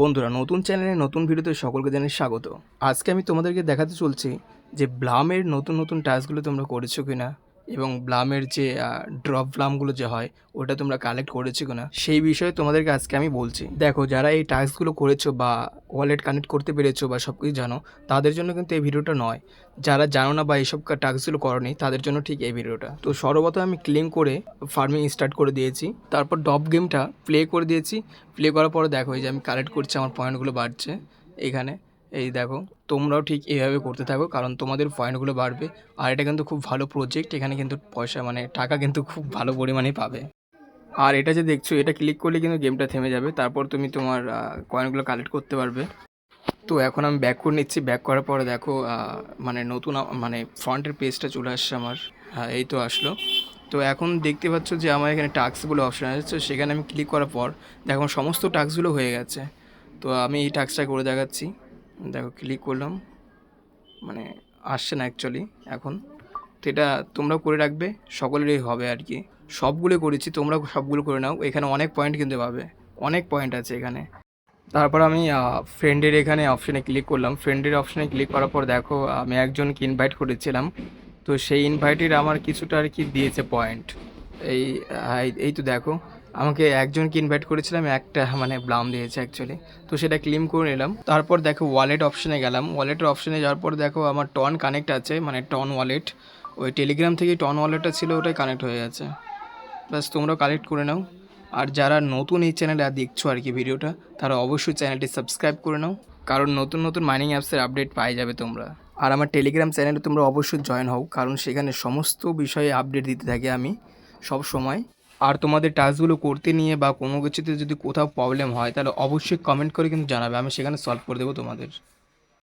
বন্ধুরা, নতুন চ্যানেলে নতুন ভিডিওতে সকলকে জানাই স্বাগত। আজকে আমি তোমাদেরকে দেখাতে চলছি যে ব্লামের নতুন নতুন টাস্কগুলো তোমরা করেছো কিনা এবং ব্লামের যে ড্রপ ব্লামগুলো যে হয় ওটা তোমরা কালেক্ট করেছো কিনা সেই বিষয়ে তোমাদেরকে আজকে আমি বলছি। দেখো, যারা এই টাস্কগুলো করেছো বা ওয়ালেট কানেক্ট করতে পেরেছো বা সব কিছু জানো, তাদের জন্য কিন্তু এই ভিডিওটা নয়। যারা জানো না বা এইসব টাস্কগুলো করনি তাদের জন্য ঠিক এই ভিডিওটা। তো সর্বপ্রথম আমি ক্লেম করে ফার্মিং স্টার্ট করে দিয়েছি, তারপর ডপ গেমটা প্লে করে দিয়েছি। প্লে করার পরে দেখো এই যে আমি কালেক্ট করছি, আমার পয়েন্টগুলো বাড়ছে এখানে। এই দেখো, তোমরাও ঠিক এইভাবে করতে থাকো, কারণ তোমাদের পয়েন্টগুলো বাড়বে। আর এটা কিন্তু খুব ভালো প্রজেক্ট, এখানে কিন্তু পয়সা মানে টাকা কিন্তু খুব ভালো পরিমাণেই পাবে। আর এটা যে দেখছো, এটা ক্লিক করলে কিন্তু গেমটা থেমে যাবে, তারপর তুমি তোমার কয়েনগুলো কালেক্ট করতে পারবে। তো এখন আমি ব্যাক করে নিচ্ছি। ব্যাক করার পরে দেখো মানে নতুন মানে ফ্রন্টের পেজটা চলে আসছে আমার। হ্যাঁ, এই তো আসলো। তো এখন দেখতে পাচ্ছ যে আমার এখানে টাস্কগুলো অপশান আছে, তো সেখানে আমি ক্লিক করার পর দেখো সমস্ত টাস্কগুলো হয়ে গেছে। তো আমি এই টাস্কটা করে দেখাচ্ছি। দেখো, ক্লিক করলাম, মানে আসছে না অ্যাকচুয়ালি এখন। তো এটা তোমরা করে রাখবে, সকলেরই হবে আর কি। সবগুলো করেছি, তোমরা সবগুলো করে নাও। এখানে অনেক পয়েন্ট কিন্তু পাবে, অনেক পয়েন্ট আছে এখানে। তারপর আমি ফ্রেন্ডের এখানে অপশানে ক্লিক করলাম। ফ্রেন্ডের অপশানে ক্লিক করার পর দেখো আমি একজনকে ইনভাইট করেছিলাম, তো সেই ইনভাইটের আমার কিছুটা আর কি দিয়েছে পয়েন্ট। এই এই তো দেখো, আমাকে একজনকে ইনভাইট করেছিলাম, একটা মানে ব্লাম দিয়েছে অ্যাকচুয়ালি। তো সেটা ক্লেম করে নিলাম। তারপর দেখো ওয়ালেট অপশানে গেলাম। ওয়ালেটের অপশানে যাওয়ার পর দেখো আমার টন কানেক্ট আছে, মানে টন ওয়ালেট। ওই টেলিগ্রাম থেকে টন ওয়ালেটটা ছিল, ওটাই কানেক্ট হয়ে গেছে। ব্যাস, তোমরাও কালেক্ট করে নাও। আর যারা নতুন এই চ্যানেলে দেখছো আর কি ভিডিওটা, তারা অবশ্যই চ্যানেলটি সাবস্ক্রাইব করে নাও, কারণ নতুন নতুন মাইনিং অ্যাপসের আপডেট পাই যাবে তোমরা। আর আমার টেলিগ্রাম চ্যানেলে তোমরা অবশ্যই জয়েন হও, কারণ সেখানে সমস্ত বিষয়ে আপডেট দিতে থাকি আমি সব সময়। আর তোমাদের টাস্কগুলো করতে নিয়ে বা কোনো কিছুতে যদি কোথাও প্রবলেম হয়, তাহলে অবশ্যই কমেন্ট করে কিন্তু জানাবে, আমি সেখানে সলভ করে দেবো তোমাদের।